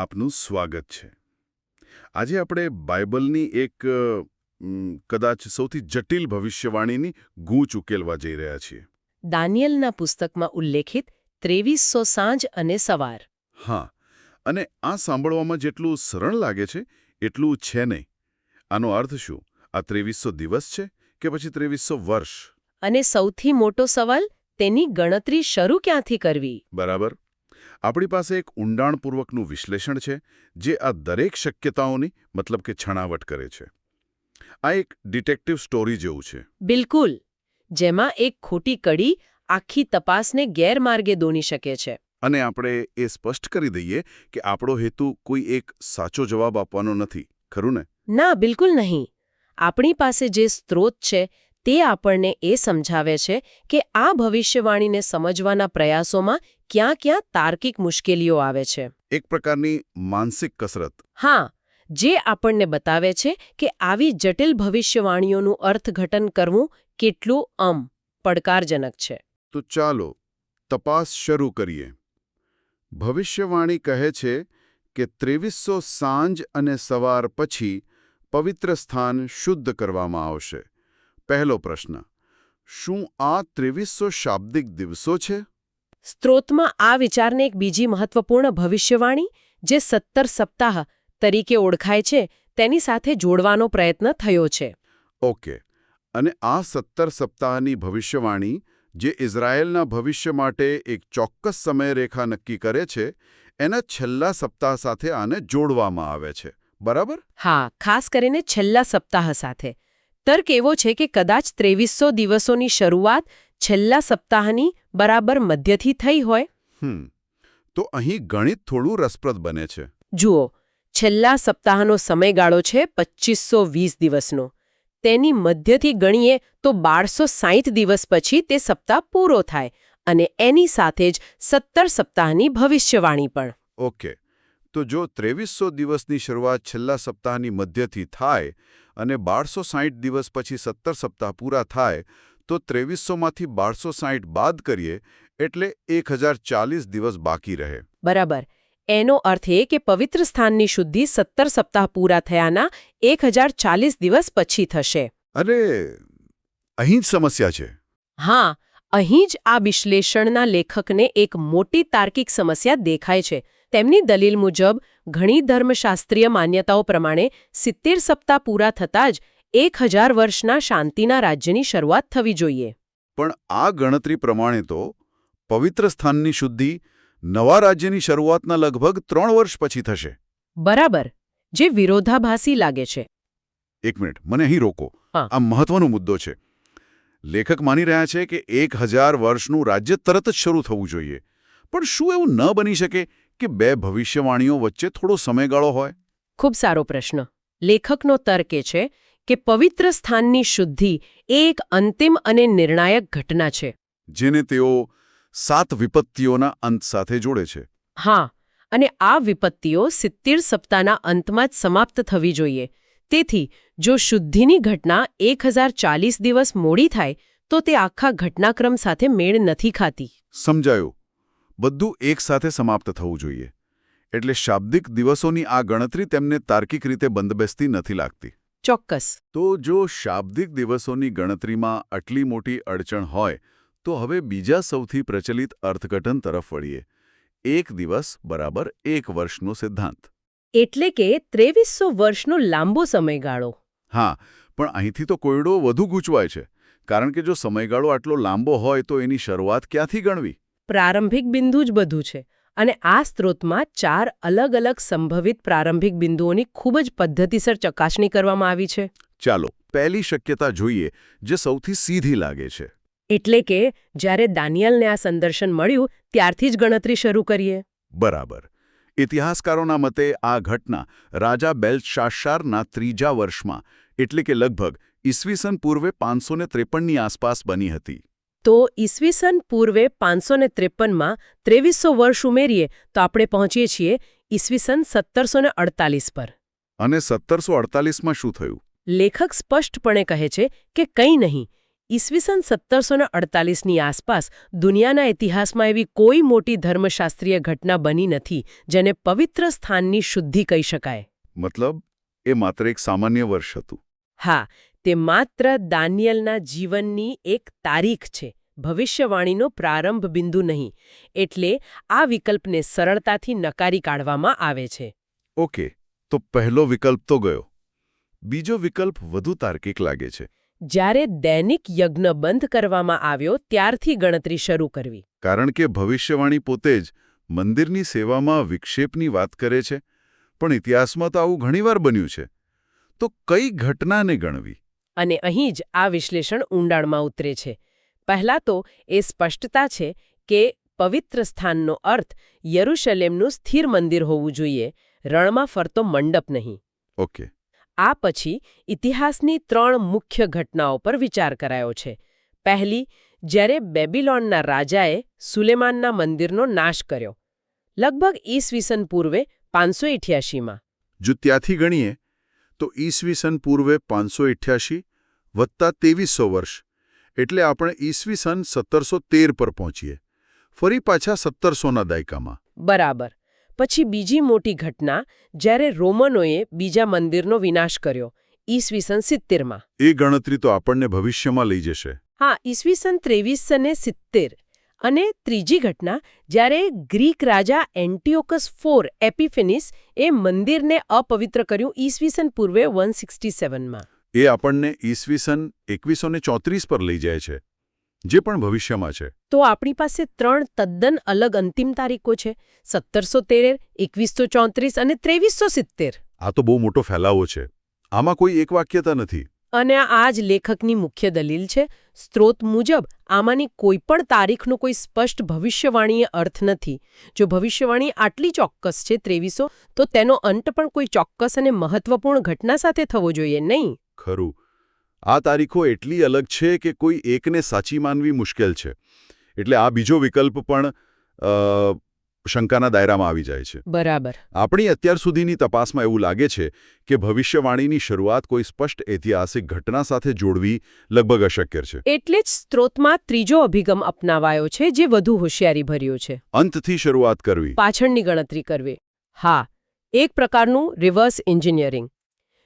આપનું સ્વાગત છે. આજે આપણે બાઇબલની એક કદાચ સૌથી જટિલ ભવિષ્યવાણીની ગૂંચ ઉકેલવા જઈ રહ્યા છીએ. દાનિયેલના પુસ્તકમાં ઉલ્લેખિત 2300 સાંજ અને સવાર. હા, અને આ સાંભળવામાં જેટલું સરળ લાગે છે એટલું છે નહીં. આનો અર્થ શું? આ 2300 દિવસ છે કે પછી 2300 વર્ષ? અને સૌથી મોટો સવાલ, તેની ગણતરી શરૂ ક્યાંથી કરવી? બરાબર. આપણી પાસે એક ઊંડાણપૂર્વકનું વિશ્લેષણ છે જે આ દરેક શક્યતાઓની મતલબ કે છણાવટ કરે છે. આ એક ડિટેક્ટિવ સ્ટોરી જેવું છે. બિલકુલ. જેમાં એક ખોટી કડી આખી તપાસને ગેરમાર્ગે દોરી શકે છે. અને આપણે એ સ્પષ્ટ કરી દઈએ કે આપણો હેતુ કોઈ એક સાચો જવાબ આપવાનો નથી, ખરું ને? ના, બિલકુલ નહીં. આપણી પાસે જે સ્ત્રોત છે તે આપણને એ સમજાવે છે કે આ ભવિષ્યવાણીને સમજવાના પ્રયાસોમાં ક્યાં ક્યાં તાર્કિક મુશ્કેલીઓ આવે છે. એક પ્રકારની માનસિક કસરત. હા, જે આપણને બતાવે છે કે આવી જટિલ ભવિષ્યવાણીઓનું અર્થઘટન કરવું કેટલું પડકારજનક છે. તો ચાલો તપાસ શરૂ કરીએ. ભવિષ્યવાણી કહે છે કે 2300 સાંજ અને સવાર પછી પવિત્ર સ્થાન શુદ્ધ કરવામાં આવશે. પહેલો પ્રશ્ન, શું આ 2300 શાબ્દિક દિવસો છે? સ્ત્રોતમાં આ વિચારને એક બીજી મહત્વપૂર્ણ ભવિષ્યવાણી, જે 17 સપ્તાહ તરીકે ઓળખાય છે, તેની સાથે જોડવાનો પ્રયત્ન થયો છે. ઓકે, અને આ 17 સપ્તાહની ભવિષ્યવાણી જે ઇઝરાયેલના ભવિષ્ય માટે એક ચોક્કસ સમયરેખા નક્કી કરે છે, એના છેલ્લા સપ્તાહ સાથે આને જોડવામાં આવે છે, બરાબર? હા, ખાસ કરીને છેલ્લા સપ્તાહ સાથે. તર્ક એવો છે કે કદાચ 2300 દિવસોની શરૂઆત છેલ્લા સપ્તાહની બરાબર મધ્યથી થઈ હોય. તો અહીં ગણિત થોડું રસપ્રદ બને છે. જુઓ, છેલ્લા સપ્તાહનો સમયગાળો છે 2520 દિવસનો. તેની મધ્યથી ગણીએ તો 1260 દિવસ પછી તે સપ્તાહ પૂરો થાય, અને એની સાથે જ 17 સપ્તાહની ભવિષ્યવાણી પણ. ઓકે, તો જો 2300 દિવસની શરૂઆત છેલ્લા સપ્તાહની મધ્યથી થાય અને 1260 દિવસ પછી 17 સપ્તાહ પૂરા થાય, તો 2300માંથી 1260 બાદ કરીએ એટલે 1040 દિવસ બાકી રહે. બરાબર. એનો અર્થ એ કે પવિત્ર સ્થાનની શુદ્ધિ 17 સપ્તાહ પૂરા થયાના 1040 દિવસ પછી થશે. અરે, અહીં જ સમસ્યા છે. હા, અહીં જ આ વિશ્લેષણના લેખકને એક મોટી તાર્કિક સમસ્યા દેખાય છે. તેમની દલીલ મુજબ ઘણી ધર્મશાસ્ત્રીય માન્યતાઓ પ્રમાણે 70 સપ્તાહ પૂરા થતાં જ 1000 વર્ષના શાંતિના રાજ્યની શરૂઆત થવી જોઈએ. પણ આ ગણતરી પ્રમાણે તો પવિત્ર સ્થાનની શુદ્ધિ નવા રાજ્યની શરૂઆતના લગભગ 3 વર્ષ પછી થશે. બરાબર, જે વિરોધાભાસી લાગે છે. એક મિનિટ, મને અહીં રોકો. આ મહત્વનો મુદ્દો છે. લેખક માની રહ્યા છે કે 1000 વર્ષનું રાજ્ય તરત જ શરૂ થવું જોઈએ. પણ શું એવું ન બની શકે કે બે ભવિષ્યવાણીઓ વચ્ચે થોડો સમયગાળો હોય? ખૂબ સારો પ્રશ્ન. લેખકનો તર્ક એ છે કે પવિત્ર સ્થાનની શુદ્ધિ એ એક અંતિમ અને નિર્ણાયક ઘટના છે, જેને તેઓ 7 વિપત્તિઓના અંત સાથે જોડે છે. હા, અને આ વિપત્તિઓ 70 સપ્તાહના અંતમાં જ સમાપ્ત થવી જોઈએ. તેથી જો શુદ્ધિની ઘટના 1040 દિવસ મોડી થાય તો તે આખા ઘટનાક્રમ સાથે મેળ નથી ખાતી. સમજાયું. બધું એકસાથે સમાપ્ત થવું જોઈએ. એટલે શાબ્દિક દિવસોની આ ગણતરી તેમને તાર્કિક રીતે બંધબેસતી નથી લાગતી. ચોક્કસ. તો જો શાબ્દિક દિવસોની ગણતરીમાં આટલી મોટી અડચણ હોય, તો હવે બીજા સૌથી પ્રચલિત અર્થઘટન તરફ વળીએ. 1 દિવસ બરાબર 1 વર્ષનો સિદ્ધાંત. એટલે કે 2300 વર્ષનો લાંબો સમયગાળો. હા, પણ અહીંથી તો કોયડો વધુ ગૂંચવાય છે. કારણ કે જો સમયગાળો આટલો લાંબો હોય તો એની શરૂઆત ક્યાંથી ગણવી? પ્રારંભિક બિંદુ જ બધું છે. અને આ સ્ત્રોતમાં 4 અલગ અલગ સંભવિત પ્રારંભિક બિંદુઓની ખૂબ જ પદ્ધતિસર ચકાસણી કરવામાં આવી છે. ચાલો પહેલી શક્યતા જોઈએ, જે સૌથી સીધી લાગે છે. એટલે કે જ્યારે દાનિયેલને આ સંદર્શન મળ્યું ત્યારથી જ ગણતરી શરૂ કરીએ. બરાબર. ઇતિહાસકારોના મતે આ ઘટના રાજા બેલ્તશાસ્સારના 3જા વર્ષમાં, એટલે કે લગભગ ઈસવીસન પૂર્વે 553ની આસપાસ બની હતી. તો ઈસવીસન પૂર્વે 553માં 2300 વર્ષ ઉમેરીએ તો આપણે પહોંચીએ છીએ ઈસવીસન 1748 પર. અને 1748માં શું થયું? લેખક સ્પષ્ટપણે કહે છે કે કંઈ નહીં. ઈસવીસન 1748ની આસપાસ દુનિયાના ઇતિહાસમાં એવી કોઈ મોટી ધર્મશાસ્ત્રીય ઘટના બની નથી જેને પવિત્ર સ્થાનની શુદ્ધિ કહી શકાય. મતલબ એ માત્ર એક સામાન્ય વર્ષ હતું. હા, તે માત્ર દાનિયેલના જીવનની એક તારીખ છે, ભવિષ્યવાણીનો પ્રારંભ બિંદુ નહીં. એટલે આ વિકલ્પને સરળતાથી નકારી કાઢવામાં આવે છે. ઓકે, તો પહેલો વિકલ્પ તો ગયો. બીજો વિકલ્પ વધુ તાર્કિક લાગે છે. જ્યારે દૈનિક યજ્ઞ બંધ કરવામાં આવ્યો ત્યારથી ગણતરી શરૂ કરવી. કારણ કે ભવિષ્યવાણી પોતે જ મંદિરની સેવામાં વિક્ષેપની વાત કરે છે, પણ ઇતિહાસમાં તો આવું ઘણીવાર બન્યું છે. તો કઈ ઘટનાને ગણવી? અને અહીં જ આ વિશ્લેષણ ઊંડાણમાં ઉતરે છે. પહેલાં તો એ સ્પષ્ટતા છે કે પવિત્ર સ્થાનનો અર્થ યરુશલેમનું સ્થિર મંદિર હોવું જોઈએ, રણમાં ફરતો મંડપ નહીં. ઓકે. આ પછી ઇતિહાસની 3 મુખ્ય ઘટનાઓ પર વિચાર કરાયો છે. પહેલી, જ્યારે બેબીલોનના રાજાએ સુલેમાનના મંદિરનો નાશ કર્યો, લગભગ ઈસવીસન પૂર્વે 588માં. જો ત્યાંથી ગણીએ તો ઈસવીસન પૂર્વે 588 વત્તા 2300 વર્ષ, એટલે આપણે ઈસવીસન 1713 પર પહોંચીએ, ફરી પાછા 1700ના દાયકામાં. બરાબર. પછી બીજી મોટી ઘટના, જ્યારે રોમનોએ બીજા મંદિરનો વિનાશ કર્યો, ઈસવીસન 70માં. એ ગણતરી તો આપણને ભવિષ્યમાં લઈ જશે. હા, ઈસવીસન 2370. અને ત્રીજી ઘટના, જ્યારે ગ્રીક રાજા એન્ટિયોકસ IV એપિફેનિસ એ મંદિરને અપવિત્ર કર્યું, ઈસવીસન પૂર્વે 167માં. એ આપણને ઈસવીસન 2134 પર લઈ જાય છે, જે પણ ભવિષ્યમાં છે. તો આપણી પાસે 3 તદ્દન અલગ અંતિમ તારીખો છે: 1713, 2134 અને 2370. આ તો બહુ મોટો ફેલાવો છે. આમાં કોઈ એક વાક્યતા નથી. અને આ જ લેખકની મુખ્ય દલીલ છે. સ્ત્રોત મુજબ આમાંની કોઈપણ તારીખનો કોઈ સ્પષ્ટ ભવિષ્યવાણીય અર્થ નથી. જો ભવિષ્યવાણી આટલી ચોક્કસ છે 2300, તો તેનો અંત પણ કોઈ ચોક્કસ અને મહત્વપૂર્ણ ઘટના સાથે થવો જોઈએ, નહીં? ખરું. આ તારીખો એટલી અલગ છે કે કોઈ એકને સાચી માનવી મુશ્કેલ છે. એટલે આ બીજો વિકલ્પ પણ શંકાના દાયરામાં આવી જાય છે. બરાબર. આપણી અત્યાર સુધીની તપાસમાં એવું લાગે છે કે ભવિષ્યવાણીની શરૂઆત કોઈ સ્પષ્ટ ઐતિહાસિક ઘટના સાથે જોડવી લગભગ અશક્ય છે. એટલે જ સ્ત્રોતમાં ત્રીજો અભિગમ અપનાવાયો છે, જે વધુ હોશિયારીભર્યો છે. અંતથી શરૂઆત કરવી. પાછળની ગણતરી કરવી. હા, એક પ્રકારનું રિવર્સ એન્જિનિયરિંગ.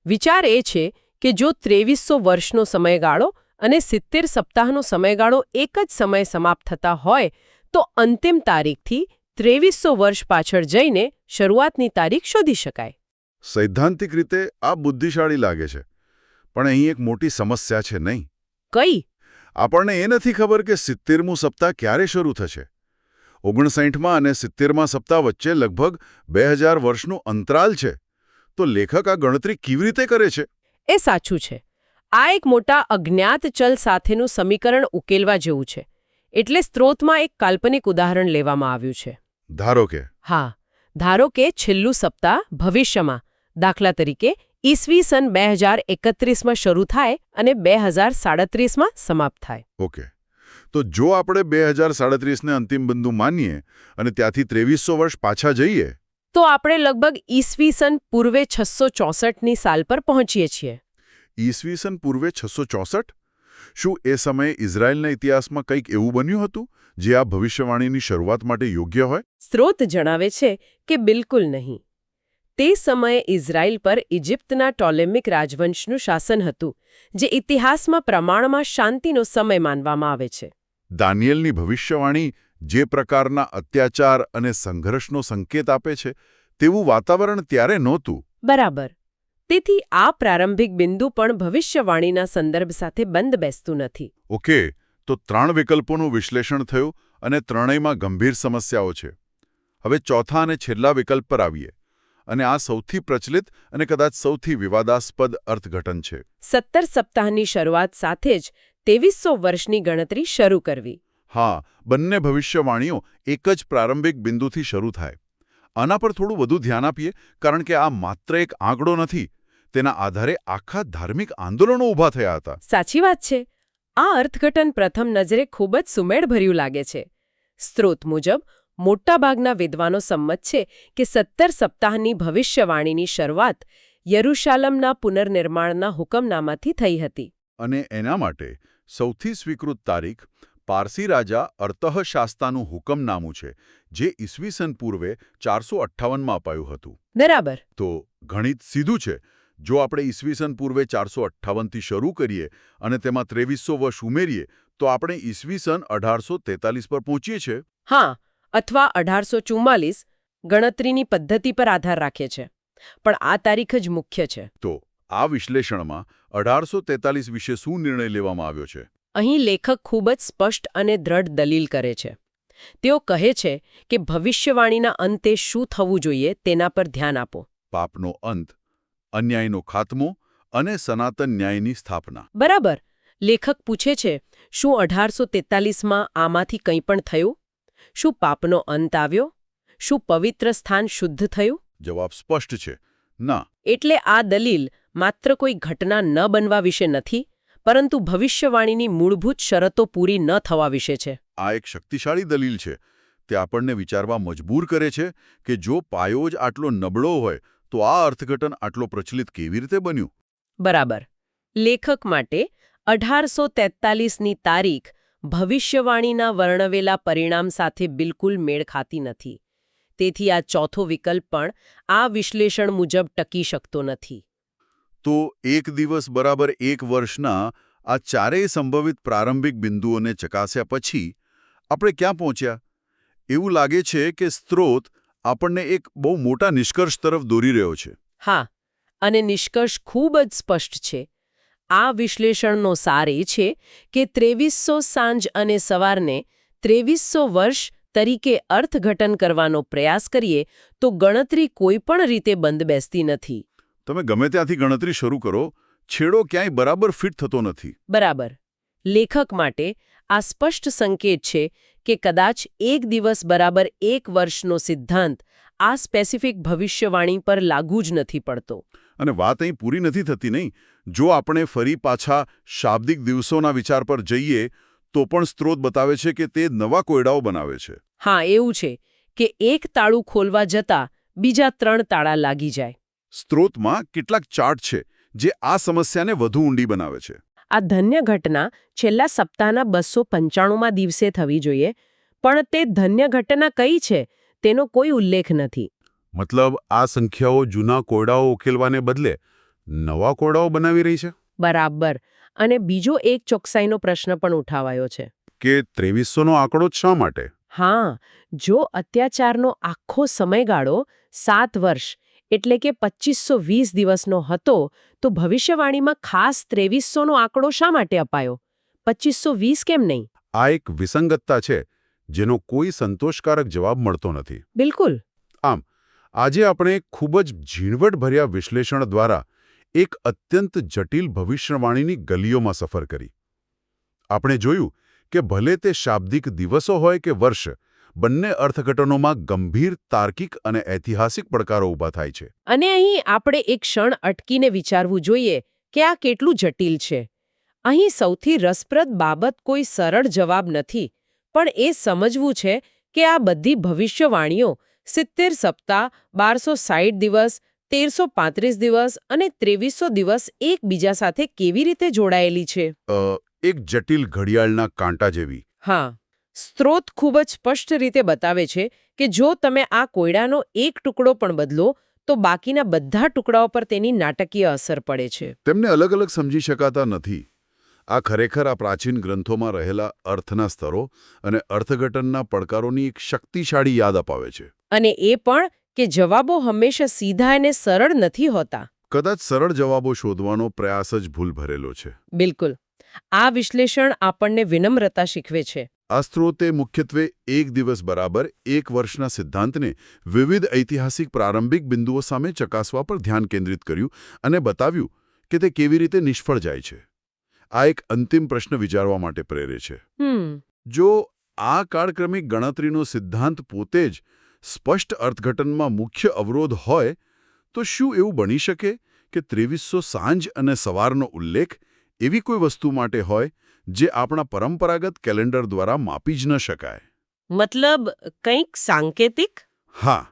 વિચાર એ છે કે જો 2300 વર્ષનો સમયગાળો અને 70 સપ્તાહનો સમયગાળો એક જ સમયે સમાપ્ત થતા હોય, તો અંતિમ તારીખથી 2300 વર્ષ પાછળ જઈને શરૂઆતની તારીખ શોધી શકાય. સૈદ્ધાંતિક રીતે આ બુદ્ધિશાળી લાગે છે, પણ અહીં એક મોટી સમસ્યા છે, નહીં? કઈ? આપણને એ નથી ખબર કે 70મું સપ્તાહ ક્યારે શરૂ થશે. 59માં અને 70મા સપ્તાહ વચ્ચે લગભગ 2000 વર્ષનું અંતરાલ છે. તો લેખક આ ગણતરી કેવી રીતે કરે છે? એ સાચું છે. આ એક મોટા અજ્ઞાત ચલ સાથેનું સમીકરણ ઉકેલવા જેવું છે. એટલે સ્ત્રોતમાં એક કાલ્પનિક ઉદાહરણ લેવામાં આવ્યું છે. ધારો કે? હા, ધારો કે છેલ્લું સપ્તાહ ભવિષ્યમાં, દાખલા તરીકે ઈસવીસન 2031માં શરૂ થાય અને 2037માં સમાપ્ત થાય. ઓકે. તો જો આપણે 2037ને અંતિમ બિંદુ માનીએ અને ત્યાંથી 2300 વર્ષ પાછા જઈએ, તો આપણે લગભગ ઈસવીસન પૂર્વે 664ની સાલ પર પહોંચીએ છીએ. ઈસવીસન પૂર્વે 664? શું એ સમયે ઇઝરાયલના ઇતિહાસમાં કંઈક એવું બન્યું હતું જે આ ભવિષ્યવાણીની શરૂઆત માટે યોગ્ય હોય? સ્ત્રોત જણાવે છે કે બિલકુલ નહીં. તે સમયે ઇઝરાયલ પર ઇજિપ્તના ટોલેમિક રાજવંશનું શાસન હતું, જે ઇતિહાસમાં પ્રમાણમાં શાંતિનો સમય માનવામાં આવે છે. દાનિયેલની ભવિષ્યવાણી જે પ્રકારના અત્યાચાર અને સંઘર્ષનો સંકેત આપે છે, તેવું વાતાવરણ ત્યારે નહોતું. બરાબર. તેથી આ પ્રારંભિક બિંદુ પણ ભવિષ્યવાણીના સંદર્ભ સાથે બંધ બેસતું નથી. ઓકે, તો 3 વિકલ્પોનું વિશ્લેષણ થયું અને ત્રણેયમાં ગંભીર સમસ્યાઓ છે. હવે ચોથા અને છેલ્લા વિકલ્પ પર આવીએ, અને આ સૌથી પ્રચલિત અને કદાચ સૌથી વિવાદાસ્પદ અર્થઘટન છે. 17 સપ્તાહની શરૂઆત સાથે જ 2300 વર્ષની ગણતરી શરૂ કરવી. હા, બંને ભવિષ્યવાણીઓ એક જ પ્રારંભિક બિંદુથી શરૂ થાય. આના પર થોડું વધુ ધ્યાન આપીએ, કારણ કે આ માત્ર એક આંકડો નથી. તેના આધારે આખા ધાર્મિક આંદોલનો ઊભા થયા હતા. સાચી વાત છે. આ અર્થઘટન પ્રથમ નજરે ખૂબ જ સુમેળભર્યું લાગે છે. સ્ત્રોત મુજબ મોટાભાગના વિદ્વાનો સંમત છે કે 17 સપ્તાહની ભવિષ્યવાણીની શરૂઆત યરુશાલમના પુનર્નિર્માણના હુકમનામાથી થઈ હતી. અને એના માટે સૌથી સ્વીકૃત તારીખ પારસી રાજા અર્તઃશાસ્તાનું હુકમનામું છે, જે ઈસવીસન પૂર્વે 458માં અપાયું હતું. બરાબર. તો ગણિત સીધું છે. જો આપણે ઈસવીસન પૂર્વે 458થી શરૂ કરીએ અને તેમાં 2300 વર્ષ ઉમેરીએ તો આપણે ઈસવીસન 1843 પર પહોંચીએ છીએ. હા, અથવા 1844 ગણતરીની પદ્ધતિ પર આધાર રાખે છે. પણ આ તારીખ જ મુખ્ય છે. તો આ વિશ્લેષણમાં 1843 વિશે શું નિર્ણય લેવામાં આવ્યો છે? અહીં લેખક ખૂબ જ સ્પષ્ટ અને દ્રઢ દલીલ કરે છે. તેઓ કહે છે કે ભવિષ્યવાણીના અંતે શું થવું જોઈએ તેના પર ધ્યાન આપો. પાપનો અંત, અન્યાયનો ખાત્મો અને સનાતન ન્યાયની સ્થાપના. બરાબર. લેખક પૂછે છે, શું 1843માં આમાંથી કંઈ પણ થયું? શું પાપનો અંત આવ્યો? શું પવિત્ર સ્થાન શુદ્ધ થયું? જવાબ સ્પષ્ટ છે, ના. એટલે આ દલીલ માત્ર કોઈ ઘટના ન બનવા વિશે નથી, પરંતુ ભવિષ્યવાણીની મૂળભૂત શરતો પૂરી ન થવા વિશે છે. આ એક શક્તિશાળી દલીલ છે. તે આપણને વિચારવા મજબૂર કરે છે કે જો પાયો જ આટલો નબળો હોય તો આ અર્થઘટન આટલો પ્રચલિત કેવી રીતે બન્યું? બરાબર. લેખક માટે 1843ની તારીખ ભવિષ્યવાણીના વર્ણવેલા પરિણામ સાથે બિલકુલ મેળ ખાતી નથી. તેથી આ ચોથો વિકલ્પ પણ આ વિશ્લેષણ મુજબ ટકી શકતો નથી. તો એક દિવસ બરાબર એક વર્ષના આ ચારેય સંભવિત પ્રારંભિક બિંદુઓને ચકાસ્યા પછી આપણે ક્યાં પહોંચ્યા? એવું લાગે છે કે સ્ત્રોત આપણને એક બહુ મોટા નિષ્કર્ષ તરફ દોરી રહ્યો છે. હા, અને નિષ્કર્ષ ખૂબ જ સ્પષ્ટ છે. આ વિશ્લેષણનો સાર એ છે કે 2300 સાંજ અને સવારને 2300 વર્ષ તરીકે અર્થઘટન કરવાનો પ્રયાસ કરીએ તો ગણતરી કોઈ પણ રીતે બંધ બેસતી નથી. તમે ગમે ત્યાંથી ગણતરી શરૂ કરો, છેડો ક્યાંય બરાબર ફિટ થતો નથી. બરાબર. લેખક માટે આ સ્પષ્ટ સંકેત છે કે કદાચ એક દિવસ બરાબર એક વર્ષનો સિદ્ધાંત આ સ્પેસિફિક ભવિષ્યવાણી પર લાગુ જ નથી પડતો. અને વાત અહીં પૂરી નથી થતી નહીં. જો આપણે ફરી પાછા શાબ્દિક દિવસોના વિચાર પર જઈએ તો પણ સ્ત્રોત બતાવે છે કે તે નવા કોયડાઓ બનાવે છે. હા, એવું છે કે એક તાળું ખોલવા જતાં બીજા 3 તાળા લાગી જાય. સ્ત્રોતમાં કેટલાક ચાર્ટ છે જે આ સમસ્યાને વધુ ઊંડી બનાવે છે. આ ધન્ય ઘટના છેલ્લા સપ્તાહના 295માં દિવસે થવી જોઈએ, પણ તે ધન્ય ઘટના કઈ છે તેનો કોઈ ઉલ્લેખ નથી. મતલબ આ સંખ્યાઓ જૂના કોયડાઓ ઉકેલવાને બદલે નવા કોયડાઓ બનાવી રહી છે. બરાબર. અને બીજો એક ચોકસાઈનો પ્રશ્ન પણ ઉઠાવાયો છે કે 2300નો આંકડો શા માટે? હા, જો અત્યાચારનો આખો સમયગાળો 7 વર્ષ એટલે કે 2520 દિવસનો હતો તો ભવિષ્યવાણીમાં ખાસ 2300નો આંકડો શા માટે અપાયો? 2520 કેમ નહીં? આ એક વિસંગતતા છે જેનો કોઈ સંતોષકારક જવાબ મળતો નથી. બિલકુલ. આમ આજે આપણે ખૂબ જ ઝીણવટભર્યા વિશ્લેષણ દ્વારા એક અત્યંત જટિલ ભવિષ્યવાણીની ગલીઓમાં સફર કરી. આપણે જોયું કે ભલે તે શાબ્દિક દિવસો હોય કે વર્ષ, બંને અર્થઘટનોમાં ગંભીર તાર્કિક અને ઐતિહાસિક પડકારો ઊભા થાય છે. અને અહીં આપણે એક ક્ષણ અટકીને વિચારવું જોઈએ કે આ કેટલું જટિલ છે. અહીં સૌથી રસપ્રદ બાબત કોઈ સરળ જવાબ નથી, પણ એ સમજવું છે કે આ બધી ભવિષ્યવાણીઓ 70 સપ્તાહ, 1260 દિવસ, 1335 દિવસ અને 2300 દિવસ એકબીજા સાથે કેવી રીતે જોડાયેલી છે. એક જટિલ ઘડિયાળના કાંટા જેવી. હા, સ્ત્રોત ખૂબ જ સ્પષ્ટ રીતે બતાવે છે કે જો તમે આ કોયડાનો એક ટુકડો પણ બદલો તો બાકીના બધા ટુકડાઓ પર તેની નાટકીય અસર પડે છે. તેમને અલગ અલગ સમજી શકાતા નથી. આ ખરેખર આ પ્રાચીન ગ્રંથોમાં રહેલા અર્થના સ્તરો અને અર્થઘટનના પડકારોની એક શક્તિશાળી યાદ અપાવે છે. અને એ પણ કે જવાબો હંમેશા સીધા અને સરળ નથી હોતા. કદાચ સરળ જવાબો શોધવાનો પ્રયાસ જ ભૂલ ભરેલો છે. બિલકુલ. આ વિશ્લેષણ આપણને વિનમ્રતા શીખવે છે. આ સ્ત્રોતે મુખ્યત્વે એક દિવસ બરાબર એક વર્ષના સિદ્ધાંતને વિવિધ ઐતિહાસિક પ્રારંભિક બિંદુઓ સામે ચકાસવા પર ધ્યાન કેન્દ્રિત કર્યું અને બતાવ્યું કે તે કેવી રીતે નિષ્ફળ જાય છે. આ એક અંતિમ પ્રશ્ન વિચારવા માટે પ્રેરે છે. જો આ કાળક્રમિક ગણતરીનો સિદ્ધાંત પોતે જ સ્પષ્ટ અર્થઘટનમાં મુખ્ય અવરોધ હોય તો શું એવું બની શકે કે 2300 સાંજ અને સવારનો ઉલ્લેખ એવી કોઈ વસ્તુ માટે હોય જે આપણા પરંપરાગત કેલેન્ડર દ્વારા માપી જ ન શકાય? મતલબ કંઈક સાંકેતિક? હા,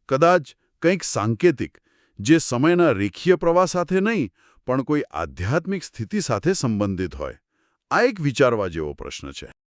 કદાચ કંઈક સાંકેતિક જે સમયના રેખીય પ્રવાહ સાથે નહીં પણ કોઈ આધ્યાત્મિક સ્થિતિ સાથે સંબંધિત હોય. આ એક વિચારવા જેવો પ્રશ્ન છે.